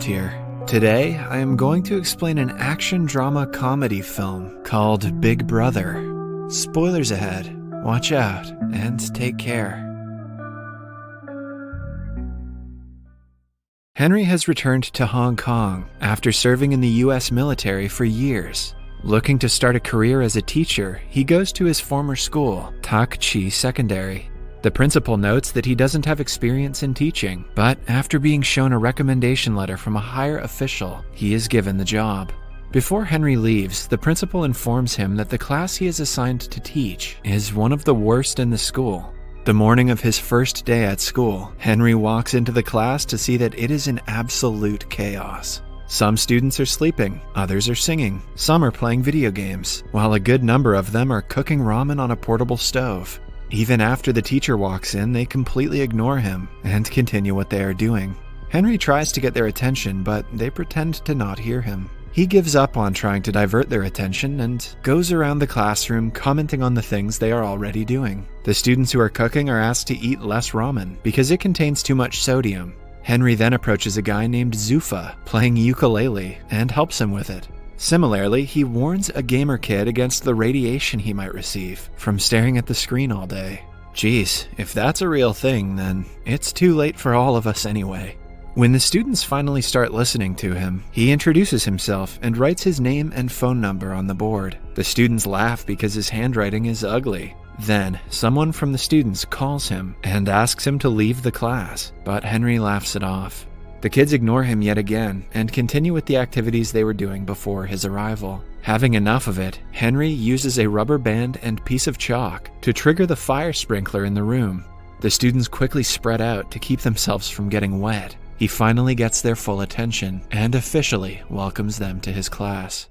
here. Today, I am going to explain an action drama comedy film called Big Brother. Spoilers ahead. Watch out and take care. Henry has returned to Hong Kong after serving in the US military for years. Looking to start a career as a teacher, he goes to his former school, Tak Chi Secondary. The principal notes that he doesn't have experience in teaching, but after being shown a recommendation letter from a higher official, he is given the job. Before Henry leaves, the principal informs him that the class he is assigned to teach is one of the worst in the school. The morning of his first day at school, Henry walks into the class to see that it is in absolute chaos. Some students are sleeping, others are singing, some are playing video games, while a good number of them are cooking ramen on a portable stove. Even after the teacher walks in, they completely ignore him and continue what they are doing. Henry tries to get their attention, but they pretend to not hear him. He gives up on trying to divert their attention and goes around the classroom commenting on the things they are already doing. The students who are cooking are asked to eat less ramen because it contains too much sodium. Henry then approaches a guy named Zufa playing ukulele and helps him with it. Similarly, he warns a gamer kid against the radiation he might receive from staring at the screen all day. Geez, if that's a real thing, then it's too late for all of us anyway. When the students finally start listening to him, he introduces himself and writes his name and phone number on the board. The students laugh because his handwriting is ugly. Then, someone from the students calls him and asks him to leave the class, but Henry laughs it off. The kids ignore him yet again and continue with the activities they were doing before his arrival. Having enough of it, Henry uses a rubber band and piece of chalk to trigger the fire sprinkler in the room. The students quickly spread out to keep themselves from getting wet. He finally gets their full attention and officially welcomes them to his class.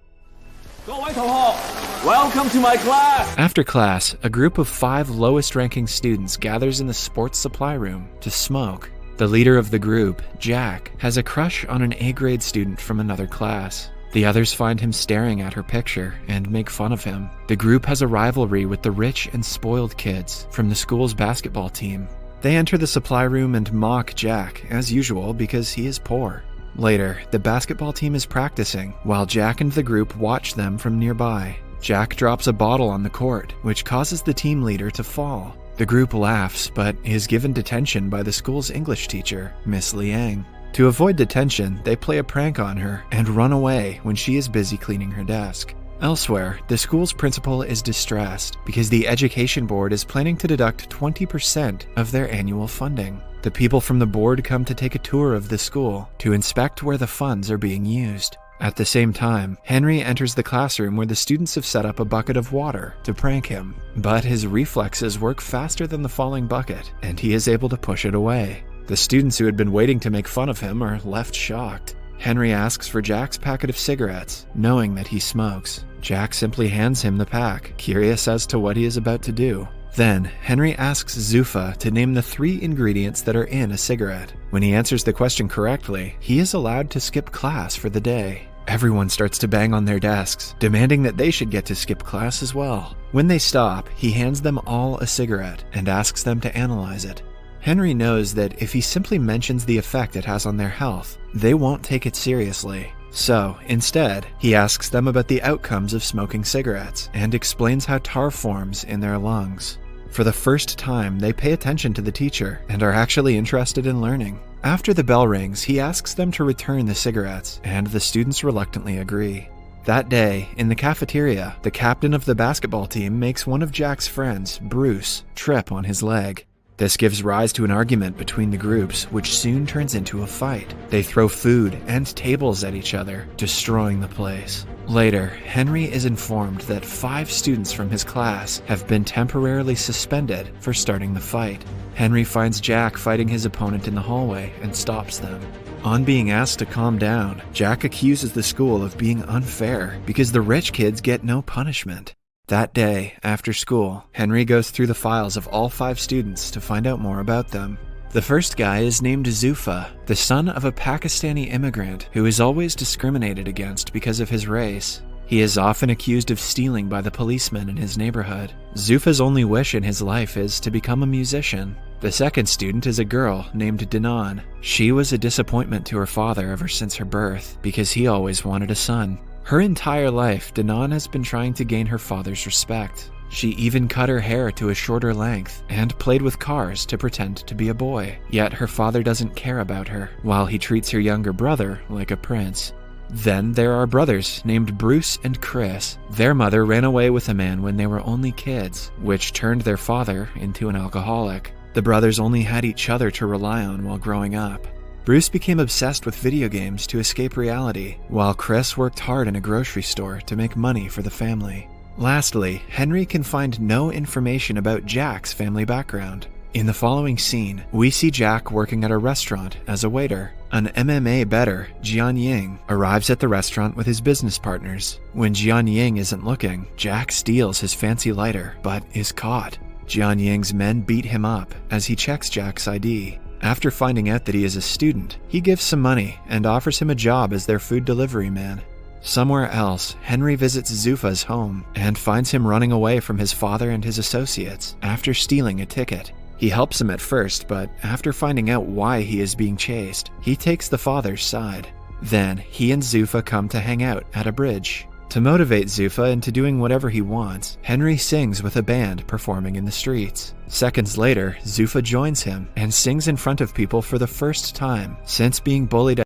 Welcome to my class! After class, a group of 5 lowest-ranking students gathers in the sports supply room to smoke. The leader of the group, Jack, has a crush on an A-grade student from another class. The others find him staring at her picture and make fun of him. The group has a rivalry with the rich and spoiled kids from the school's basketball team. They enter the supply room and mock Jack, as usual, because he is poor. Later, the basketball team is practicing, while Jack and the group watch them from nearby. Jack drops a bottle on the court, which causes the team leader to fall. The group laughs, but is given detention by the school's English teacher, Miss Liang. To avoid detention, they play a prank on her and run away when she is busy cleaning her desk. Elsewhere, the school's principal is distressed because the education board is planning to deduct 20% of their annual funding. The people from the board come to take a tour of the school to inspect where the funds are being used. At the same time, Henry enters the classroom where the students have set up a bucket of water to prank him. But his reflexes work faster than the falling bucket, and he is able to push it away. The students who had been waiting to make fun of him are left shocked. Henry asks for Jack's packet of cigarettes, knowing that he smokes. Jack simply hands him the pack, curious as to what he is about to do. Then, Henry asks Zufa to name the 3 ingredients that are in a cigarette. When he answers the question correctly, he is allowed to skip class for the day. Everyone starts to bang on their desks, demanding that they should get to skip class as well. When they stop, he hands them all a cigarette and asks them to analyze it. Henry knows that if he simply mentions the effect it has on their health, they won't take it seriously. So, instead, he asks them about the outcomes of smoking cigarettes and explains how tar forms in their lungs. For the first time, they pay attention to the teacher and are actually interested in learning. After the bell rings, he asks them to return the cigarettes, and the students reluctantly agree. That day, in the cafeteria, the captain of the basketball team makes one of Jack's friends, Bruce, trip on his leg. This gives rise to an argument between the groups, which soon turns into a fight. They throw food and tables at each other, destroying the place. Later, Henry is informed that 5 students from his class have been temporarily suspended for starting the fight. Henry finds Jack fighting his opponent in the hallway and stops them. On being asked to calm down, Jack accuses the school of being unfair because the rich kids get no punishment. That day, after school, Henry goes through the files of all 5 students to find out more about them. The first guy is named Zufa, the son of a Pakistani immigrant who is always discriminated against because of his race. He is often accused of stealing by the policemen in his neighborhood. Zufa's only wish in his life is to become a musician. The second student is a girl named Danon. She was a disappointment to her father ever since her birth because he always wanted a son. Her entire life, Danon has been trying to gain her father's respect. She even cut her hair to a shorter length and played with cars to pretend to be a boy. Yet her father doesn't care about her, while he treats her younger brother like a prince. Then there are brothers named Bruce and Chris. Their mother ran away with a man when they were only kids, which turned their father into an alcoholic. The brothers only had each other to rely on while growing up. Bruce became obsessed with video games to escape reality, while Chris worked hard in a grocery store to make money for the family. Lastly, Henry can find no information about Jack's family background. In the following scene, we see Jack working at a restaurant as a waiter. An MMA bettor, Jian Ying, arrives at the restaurant with his business partners. When Jian Ying isn't looking, Jack steals his fancy lighter, but is caught. Jian Ying's men beat him up as he checks Jack's ID. After finding out that he is a student, he gives some money and offers him a job as their food delivery man. Somewhere else, Henry visits Zufa's home and finds him running away from his father and his associates after stealing a ticket. He helps him at first, but after finding out why he is being chased, he takes the father's side. Then, he and Zufa come to hang out at a bridge. To motivate Zufa into doing whatever he wants, Henry sings with a band performing in the streets. Seconds later, Zufa joins him and sings in front of people for the first time since being bullied